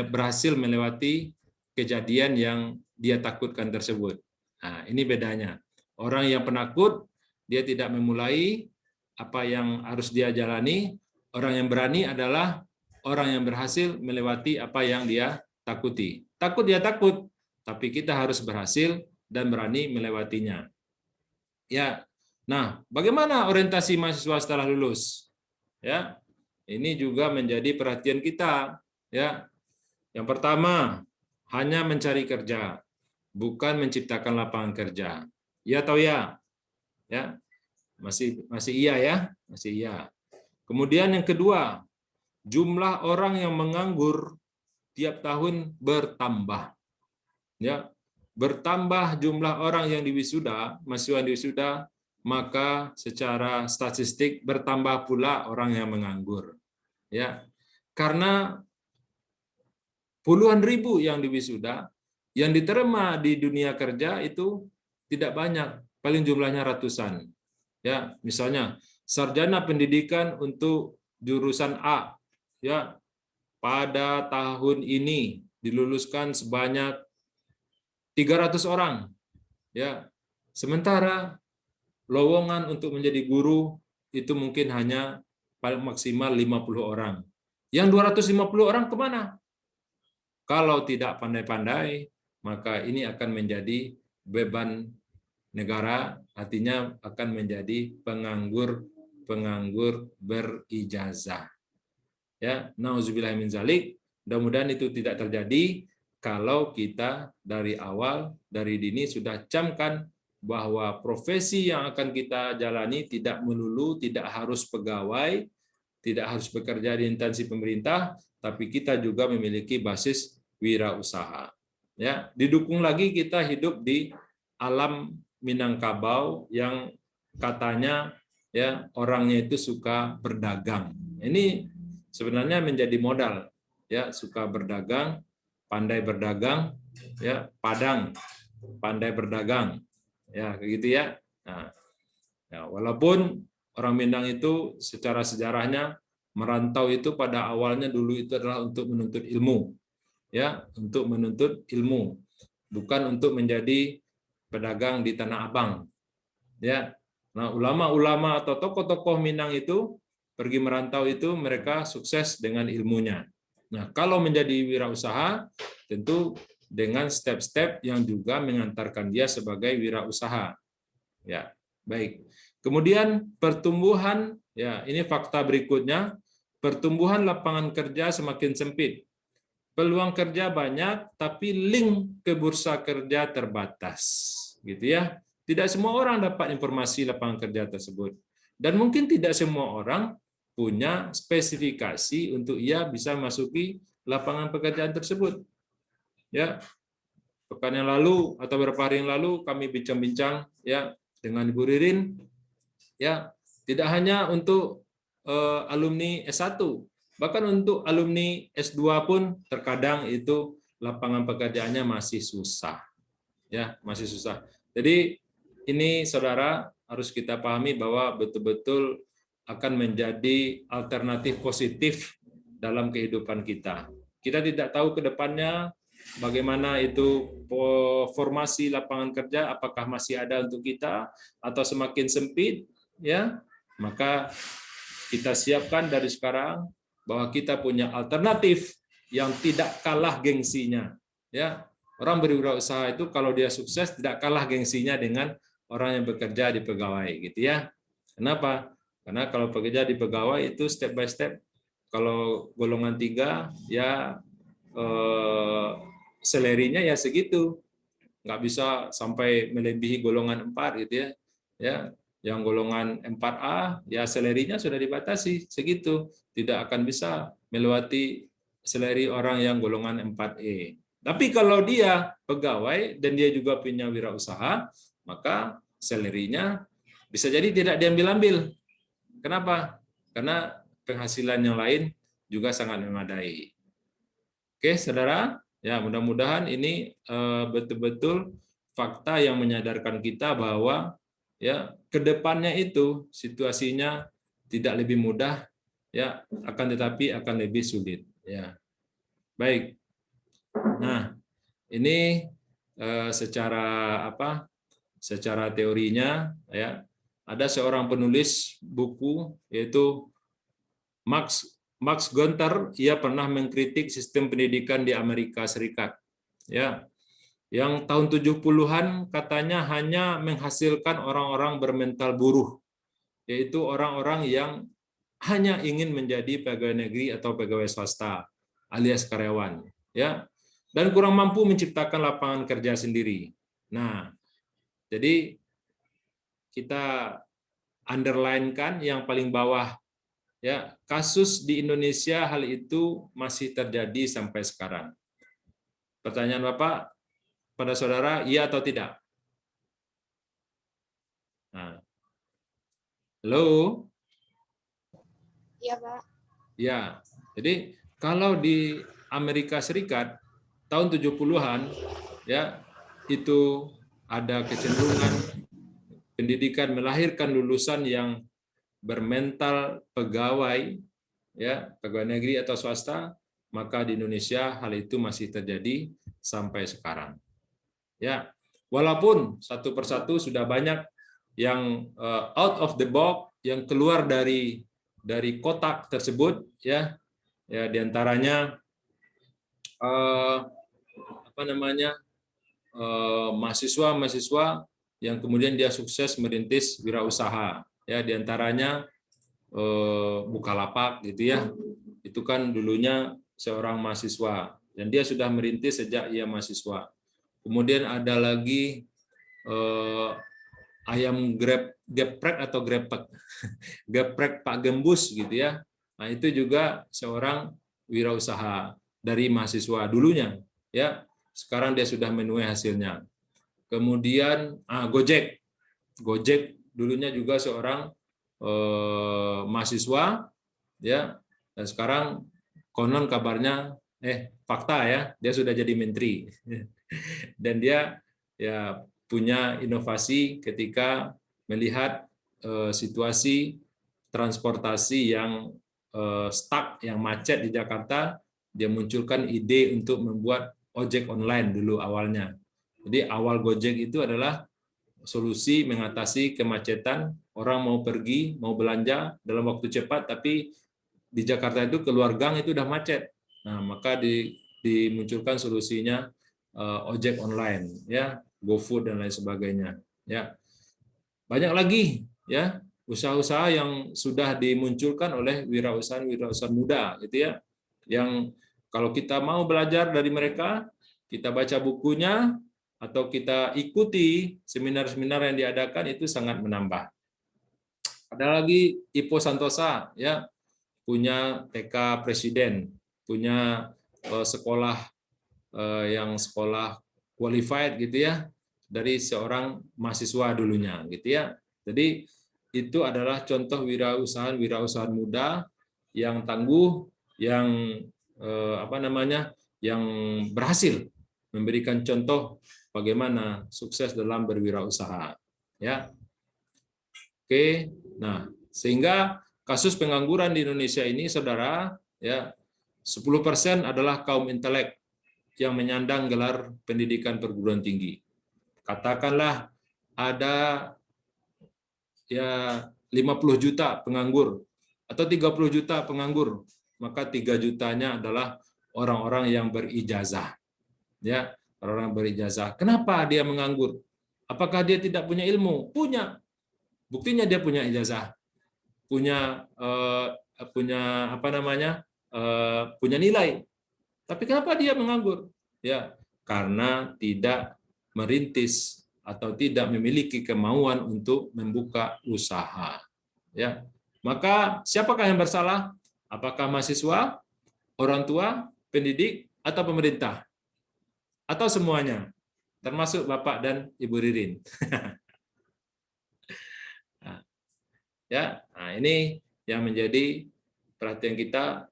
berhasil melewati kejadian yang dia takutkan tersebut. Nah, ini bedanya. Orang yang penakut dia tidak memulai apa yang harus dia jalani. Orang yang berani adalah orang yang berhasil melewati apa yang dia takuti. Takut ya takut, tapi kita harus berhasil dan berani melewatinya. Ya. Nah, bagaimana orientasi mahasiswa setelah lulus? Ya. Ini juga menjadi perhatian kita, ya. Yang pertama, hanya mencari kerja, bukan menciptakan lapangan kerja. Iya atau ya? Ya. Masih iya ya? Masih iya. Kemudian yang kedua, jumlah orang yang menganggur tiap tahun bertambah. Ya. Bertambah jumlah orang yang diwisuda, mahasiswa yang diwisuda, maka secara statistik bertambah pula orang yang menganggur. Ya. Karena puluhan ribu yang diwisuda, yang diterima di dunia kerja itu tidak banyak, paling jumlahnya ratusan. Ya, misalnya sarjana pendidikan untuk jurusan A, ya, pada tahun ini diluluskan sebanyak 300 orang. Ya. Sementara lowongan untuk menjadi guru itu mungkin hanya paling maksimal 50 orang. Yang 250 orang kemana? Kalau tidak pandai-pandai, maka ini akan menjadi beban negara, artinya akan menjadi penganggur berijazah. Ya, nauzubillah min zalik. Mudah-mudahan itu tidak terjadi kalau kita dari awal, dari dini sudah camkan bahwa profesi yang akan kita jalani tidak melulu, tidak harus pegawai, tidak harus bekerja di instansi pemerintah, tapi kita juga memiliki basis wirausaha. Ya, didukung lagi kita hidup di alam Minangkabau yang katanya ya orangnya itu suka berdagang. Ini sebenarnya menjadi modal, ya, suka berdagang, pandai berdagang, ya, Padang, pandai berdagang, ya, gitu ya. Nah, ya, walaupun orang Minang itu secara sejarahnya merantau itu pada awalnya dulu itu adalah untuk menuntut ilmu, ya, untuk menuntut ilmu, bukan untuk menjadi pedagang di Tanah Abang, ya. Nah, ulama-ulama atau tokoh-tokoh Minang itu pergi merantau itu mereka sukses dengan ilmunya. Nah, kalau menjadi wirausaha tentu dengan step-step yang juga mengantarkan dia sebagai wirausaha. Ya, baik. Kemudian pertumbuhan, ya, ini fakta berikutnya, pertumbuhan lapangan kerja semakin sempit. Peluang kerja banyak, tapi link ke bursa kerja terbatas, gitu ya. Tidak semua orang dapat informasi lapangan kerja tersebut, dan mungkin tidak semua orang punya spesifikasi untuk ia bisa masuki lapangan pekerjaan tersebut. Ya, pekan yang lalu atau beberapa hari yang lalu kami bincang-bincang ya dengan Ibu Ririn, ya, tidak hanya untuk alumni S1. Bahkan untuk alumni S2 pun terkadang itu lapangan pekerjaannya masih susah. Ya, masih susah. Jadi ini saudara harus kita pahami bahwa betul-betul akan menjadi alternatif positif dalam kehidupan kita. Kita tidak tahu ke depannya bagaimana itu formasi lapangan kerja, apakah masih ada untuk kita atau semakin sempit, ya. Maka kita siapkan dari sekarang bahwa kita punya alternatif yang tidak kalah gengsinya. Ya, orang berwirausaha itu kalau dia sukses tidak kalah gengsinya dengan orang yang bekerja di pegawai, gitu ya. Kenapa? Karena kalau bekerja di pegawai itu step by step. Kalau golongan 3 ya salary-nya ya segitu, nggak bisa sampai melebihi golongan 4 gitu ya. Ya, yang golongan 4A ya salary-nya sudah dibatasi segitu, tidak akan bisa melewati salary orang yang golongan 4E. Tapi kalau dia pegawai dan dia juga punya wirausaha, maka salary-nya bisa jadi tidak diambil-ambil. Kenapa? Karena penghasilan yang lain juga sangat memadai. Oke, saudara, ya mudah-mudahan ini betul-betul fakta yang menyadarkan kita bahwa ya kedepannya itu situasinya tidak lebih mudah, ya, akan tetapi akan lebih sulit. Ya, baik. Nah, ini secara apa? Secara teorinya, ya, ada seorang penulis buku yaitu Max Gunther. Ia pernah mengkritik sistem pendidikan di Amerika Serikat. Ya, Yang tahun 70-an katanya hanya menghasilkan orang-orang bermental buruh, yaitu orang-orang yang hanya ingin menjadi pegawai negeri atau pegawai swasta alias karyawan, ya, dan kurang mampu menciptakan lapangan kerja sendiri. Nah, jadi kita underline-kan yang paling bawah, ya, kasus di Indonesia hal itu masih terjadi sampai sekarang. Pertanyaan Bapak pada saudara, iya atau tidak? Nah. Halo? Iya, Pak. Ya, jadi kalau di Amerika Serikat tahun 70-an, ya, itu ada kecenderungan pendidikan melahirkan lulusan yang bermental pegawai, ya, pegawai negeri atau swasta, maka di Indonesia hal itu masih terjadi sampai sekarang. Ya, walaupun satu persatu sudah banyak yang out of the box, yang keluar dari kotak tersebut, ya, diantaranya mahasiswa yang kemudian dia sukses merintis wirausaha, ya, diantaranya Bukalapak, gitu ya, itu kan dulunya seorang mahasiswa dan dia sudah merintis sejak ia mahasiswa. Kemudian ada lagi ayam geprek atau grepek, geprek Pak Gembus, gitu ya. Nah, itu juga seorang wirausaha dari mahasiswa dulunya, ya. Sekarang dia sudah menuai hasilnya. Kemudian Gojek dulunya juga seorang mahasiswa, ya, dan sekarang konon kabarnya fakta, ya, dia sudah jadi menteri. Dan dia, ya, punya inovasi ketika melihat situasi transportasi yang stuck, yang macet di Jakarta, dia munculkan ide untuk membuat ojek online dulu awalnya. Jadi awal Gojek itu adalah solusi mengatasi kemacetan, orang mau pergi, mau belanja dalam waktu cepat, tapi di Jakarta itu keluar gang itu udah macet. Nah, maka dimunculkan solusinya ojek online, ya, GoFood dan lain sebagainya, ya. Banyak lagi, ya, usaha-usaha yang sudah dimunculkan oleh wirausahaan muda, gitu ya, yang kalau kita mau belajar dari mereka, kita baca bukunya atau kita ikuti seminar-seminar yang diadakan, itu sangat menambah. Ada lagi Ipo Santosa, ya, punya TK Presiden, punya sekolah yang sekolah qualified, gitu ya, dari seorang mahasiswa dulunya, gitu ya. Jadi itu adalah contoh wirausahaan muda yang tangguh, yang yang berhasil memberikan contoh bagaimana sukses dalam berwirausaha, ya. Oke, nah, sehingga kasus pengangguran di Indonesia ini, saudara, ya, 10% adalah kaum intelek yang menyandang gelar pendidikan perguruan tinggi. Katakanlah ada, ya, 50 juta penganggur atau 30 juta penganggur, maka 3 jutanya adalah orang-orang yang berijazah, ya, orang-orang berijazah. Kenapa dia menganggur? Apakah dia tidak punya ilmu? Punya. Buktinya dia punya ijazah, punya punya nilai. Tapi kenapa dia menganggur? Ya, karena tidak merintis atau tidak memiliki kemauan untuk membuka usaha. Ya, maka siapakah yang bersalah? Apakah mahasiswa, orang tua, pendidik, atau pemerintah? Atau semuanya? Termasuk Bapak dan Ibu Ririn. Ya, nah, ini yang menjadi perhatian kita,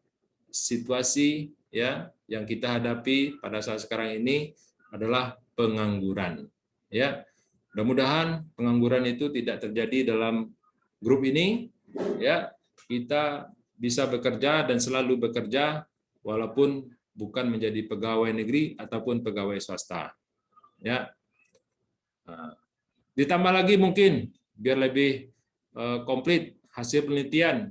situasi, ya, yang kita hadapi pada saat sekarang ini adalah pengangguran. Ya, mudah-mudahan pengangguran itu tidak terjadi dalam grup ini. Ya, kita bisa bekerja dan selalu bekerja walaupun bukan menjadi pegawai negeri ataupun pegawai swasta. Ya, nah, ditambah lagi mungkin biar lebih komplit hasil penelitian,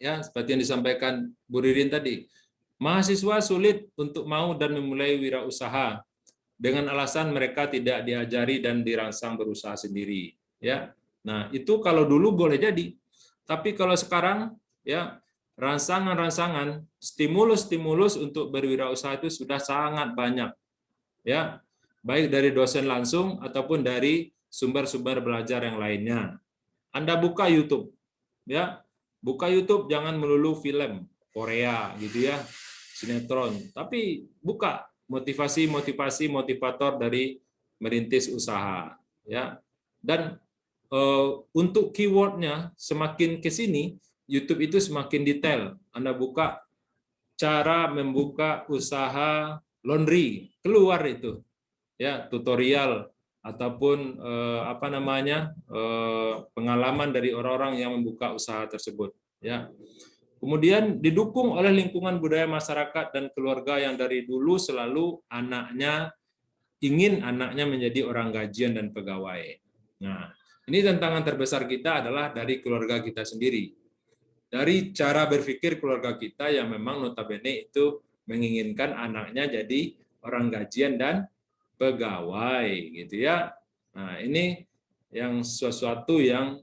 ya, seperti yang disampaikan Bu Ririn tadi, mahasiswa sulit untuk mau dan memulai wirausaha dengan alasan mereka tidak diajari dan dirangsang berusaha sendiri, ya. Nah, itu kalau dulu boleh jadi. Tapi kalau sekarang, ya, rangsangan-rangsangan, stimulus-stimulus untuk berwirausaha itu sudah sangat banyak, ya, baik dari dosen langsung ataupun dari sumber-sumber belajar yang lainnya. Anda buka YouTube, ya, buka YouTube jangan melulu film Korea gitu ya, sinetron, tapi buka motivasi-motivasi motivator dari merintis usaha, ya. Dan untuk keywordnya semakin ke sini, YouTube itu semakin detail. Anda buka cara membuka usaha laundry, keluar itu, ya, tutorial ataupun pengalaman dari orang-orang yang membuka usaha tersebut, ya. Kemudian didukung oleh lingkungan budaya masyarakat dan keluarga yang dari dulu selalu ingin anaknya menjadi orang gajian dan pegawai. Nah, ini tantangan terbesar kita adalah dari keluarga kita sendiri. Dari cara berpikir keluarga kita yang memang notabene itu menginginkan anaknya jadi orang gajian dan pegawai, gitu ya. Nah, ini yang sesuatu yang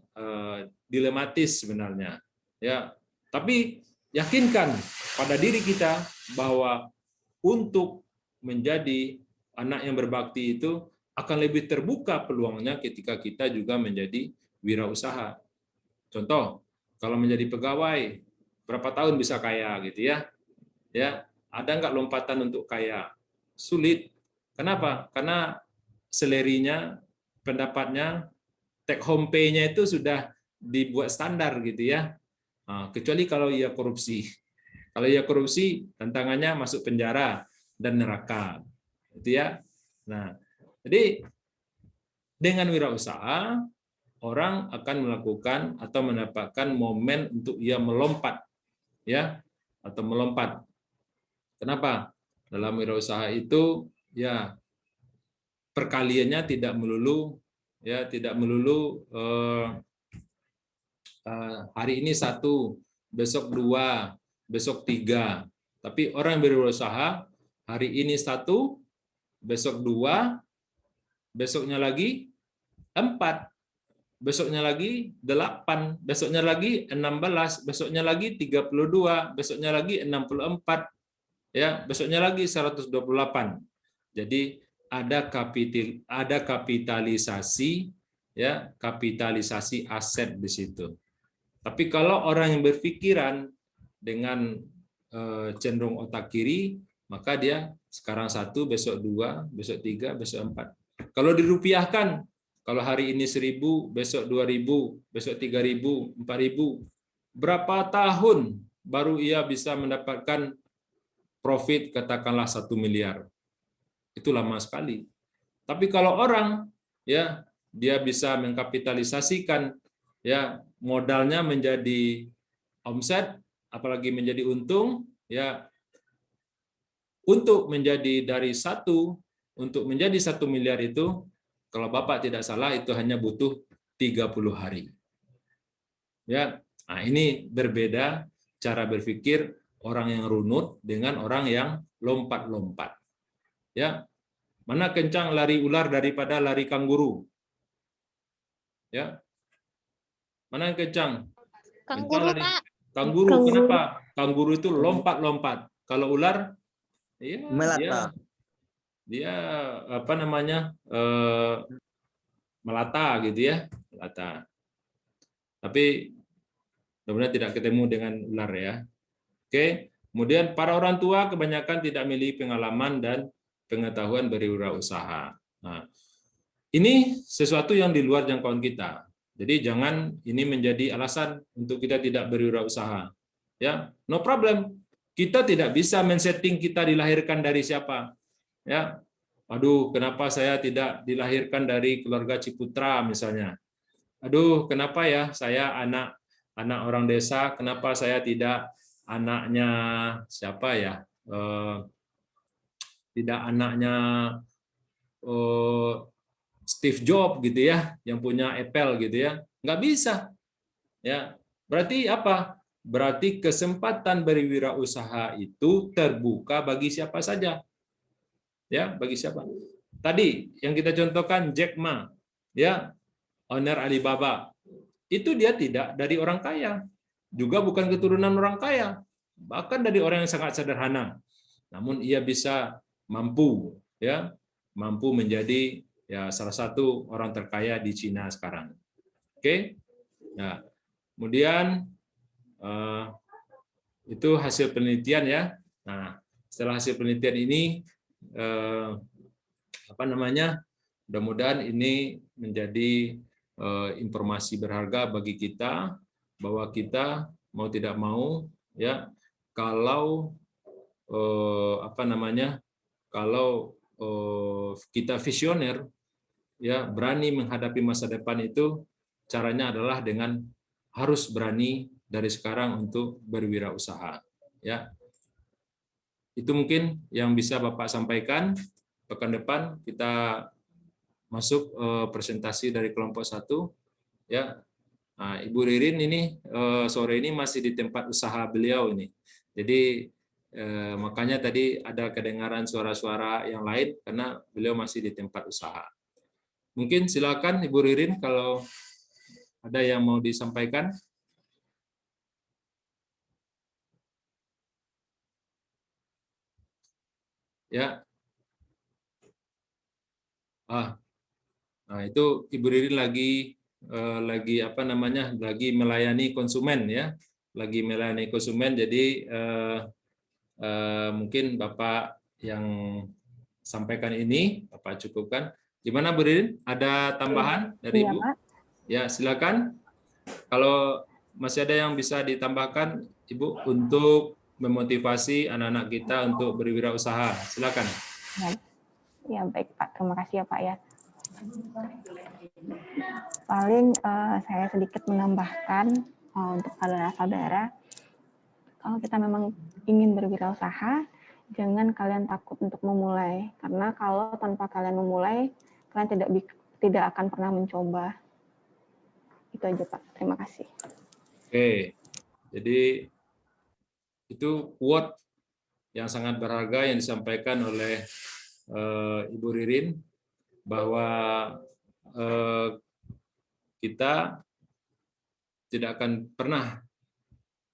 dilematis sebenarnya, ya. Tapi yakinkan pada diri kita bahwa untuk menjadi anak yang berbakti itu akan lebih terbuka peluangnya ketika kita juga menjadi wirausaha. Contoh, kalau menjadi pegawai, berapa tahun bisa kaya gitu ya? Ya, ada nggak lompatan untuk kaya? Sulit. Kenapa? Karena selerinya, pendapatnya, take home pay-nya itu sudah dibuat standar gitu ya. Nah, kecuali kalau ia korupsi. Kalau ia korupsi, tantangannya masuk penjara dan neraka. Gitu ya. Nah, jadi dengan wirausaha orang akan melakukan atau mendapatkan momen untuk ia melompat, ya, atau melompat. Kenapa? Dalam wirausaha itu, ya, perkaliannya tidak melulu, ya, tidak melulu hari ini 1, besok 2, besok 3. Tapi orang yang berwirausaha hari ini 1, besok 2, besoknya lagi 4, besoknya lagi 8, besoknya lagi 16, besoknya lagi 32, besoknya lagi 64, ya, besoknya lagi 128. Jadi ada kapitalisasi, ya, kapitalisasi aset di situ. Tapi kalau orang yang berpikiran dengan cenderung otak kiri, maka dia sekarang 1, besok 2, besok 3, besok 4. Kalau dirupiahkan, kalau hari ini 1.000, besok 2.000, besok 3.000, 4.000, berapa tahun baru ia bisa mendapatkan profit katakanlah 1 miliar? Itu lama sekali. Tapi kalau orang, ya, dia bisa mengkapitalisasikan, ya, modalnya menjadi omset, apalagi menjadi untung, ya, untuk menjadi dari 1 untuk menjadi 1 miliar itu, kalau Bapak tidak salah itu hanya butuh 30 hari. Ya, nah ini berbeda cara berpikir orang yang runut dengan orang yang lompat-lompat. Ya, mana kencang lari ular daripada lari kanguru? Ya, mana yang kencang? Kanguru, lari. Pak. Kanguru, kenapa? Kanguru itu lompat-lompat. Kalau ular, ya, Melata. dia apa namanya, melata gitu ya, melata. Tapi mudah-mudahan tidak ketemu dengan ular ya. Oke. Kemudian para orang tua kebanyakan tidak memiliki pengalaman dan pengetahuan berwirausaha. Nah, ini sesuatu yang di luar jangkauan kita. Jadi jangan ini menjadi alasan untuk kita tidak berwirausaha. Ya, no problem. Kita tidak bisa men-setting kita dilahirkan dari siapa. Ya, aduh, kenapa saya tidak dilahirkan dari keluarga Ciputra misalnya. Aduh, kenapa ya saya anak orang desa, kenapa saya tidak anaknya siapa ya? Tidak anaknya Steve Jobs gitu ya, yang punya Apple gitu ya. Nggak bisa. Ya, berarti apa? Berarti kesempatan berwirausaha itu terbuka bagi siapa saja. Ya, bagi siapa? Tadi yang kita contohkan Jack Ma, ya, owner Alibaba. Itu dia tidak dari orang kaya, juga bukan keturunan orang kaya, bahkan dari orang yang sangat sederhana. Namun ia bisa mampu, ya, mampu menjadi ya salah satu orang terkaya di Cina sekarang. Oke. Nah, kemudian itu hasil penelitian ya. Nah, setelah hasil penelitian ini apa namanya? Mudah-mudahan ini menjadi informasi berharga bagi kita bahwa kita mau tidak mau ya kalau apa namanya? Kalau kita visioner ya berani menghadapi masa depan itu caranya adalah dengan harus berani dari sekarang untuk berwirausaha ya. Itu mungkin yang bisa Bapak sampaikan. Pekan depan kita masuk presentasi dari kelompok 1 ya. Nah, Ibu Ririn ini sore ini masih di tempat usaha beliau ini. Jadi makanya tadi ada kedengaran suara-suara yang lain karena beliau masih di tempat usaha. Mungkin silakan Ibu Ririn kalau ada yang mau disampaikan. Ya. Nah, itu Ibu Ririn lagi apa namanya? Lagi melayani konsumen ya. Lagi melayani konsumen, jadi mungkin Bapak yang sampaikan ini Bapak cukupkan. Gimana Bu Ririn? Ada tambahan dari Iya, Ibu? Pak. Ya, silakan. Kalau masih ada yang bisa ditambahkan Ibu untuk memotivasi anak-anak kita untuk berwirausaha, silakan. Ya, baik Pak. Terima kasih ya Pak ya. Paling saya sedikit menambahkan untuk saudara-saudara, kalau kita memang ingin berwirausaha, jangan kalian takut untuk memulai. Karena kalau tanpa kalian memulai, kalian tidak akan pernah mencoba. Itu aja Pak. Terima kasih. Oke, jadi itu quote yang sangat berharga yang disampaikan oleh Ibu Ririn, bahwa kita tidak akan pernah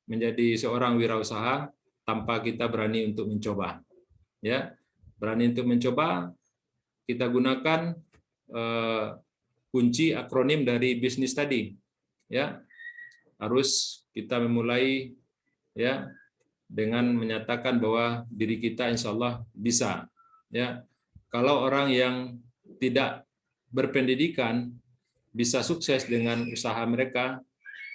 menjadi seorang wirausaha tanpa kita berani untuk mencoba. Ya, berani untuk mencoba. Kita gunakan kunci akronim dari bisnis tadi. Ya, harus kita memulai ya dengan menyatakan bahwa diri kita insya Allah bisa. Ya, kalau orang yang tidak berpendidikan bisa sukses dengan usaha mereka,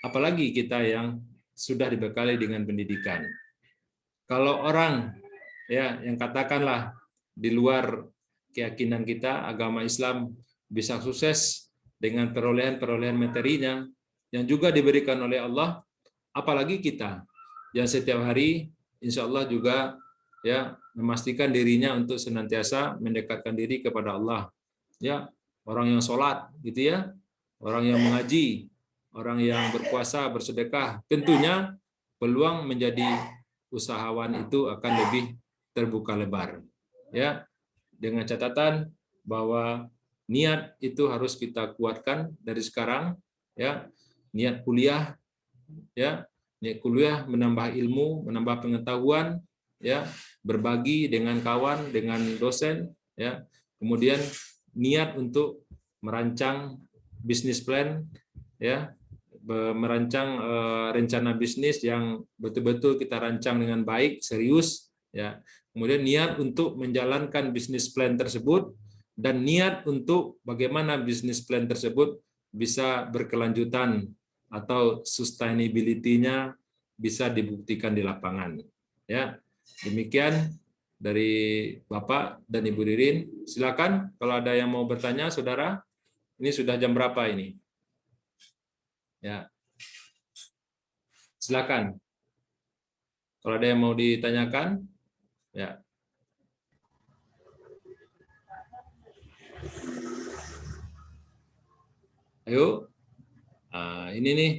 apalagi kita yang sudah dibekali dengan pendidikan. Kalau orang ya yang katakanlah di luar keyakinan kita, agama Islam, bisa sukses dengan perolehan-perolehan materinya yang juga diberikan oleh Allah, apalagi kita yang setiap hari insya Allah juga ya memastikan dirinya untuk senantiasa mendekatkan diri kepada Allah. Ya, orang yang sholat gitu ya, orang yang mengaji, orang yang berpuasa, bersedekah, tentunya peluang menjadi usahawan itu akan lebih terbuka lebar. Ya, dengan catatan bahwa niat itu harus kita kuatkan dari sekarang ya. Niat kuliah ya, niat kuliah menambah ilmu, menambah pengetahuan ya, berbagi dengan kawan, dengan dosen ya. Kemudian niat untuk merancang bisnis plan ya, merancang rencana bisnis yang betul-betul kita rancang dengan baik, serius ya. Kemudian niat untuk menjalankan bisnis plan tersebut dan niat untuk bagaimana bisnis plan tersebut bisa berkelanjutan atau sustainability-nya bisa dibuktikan di lapangan. Ya, demikian dari Bapak dan Ibu Ririn. Silakan kalau ada yang mau bertanya, saudara. Ini sudah jam berapa ini? Ya, silakan. Kalau ada yang mau ditanyakan, ya. Ayo. Nah, ini nih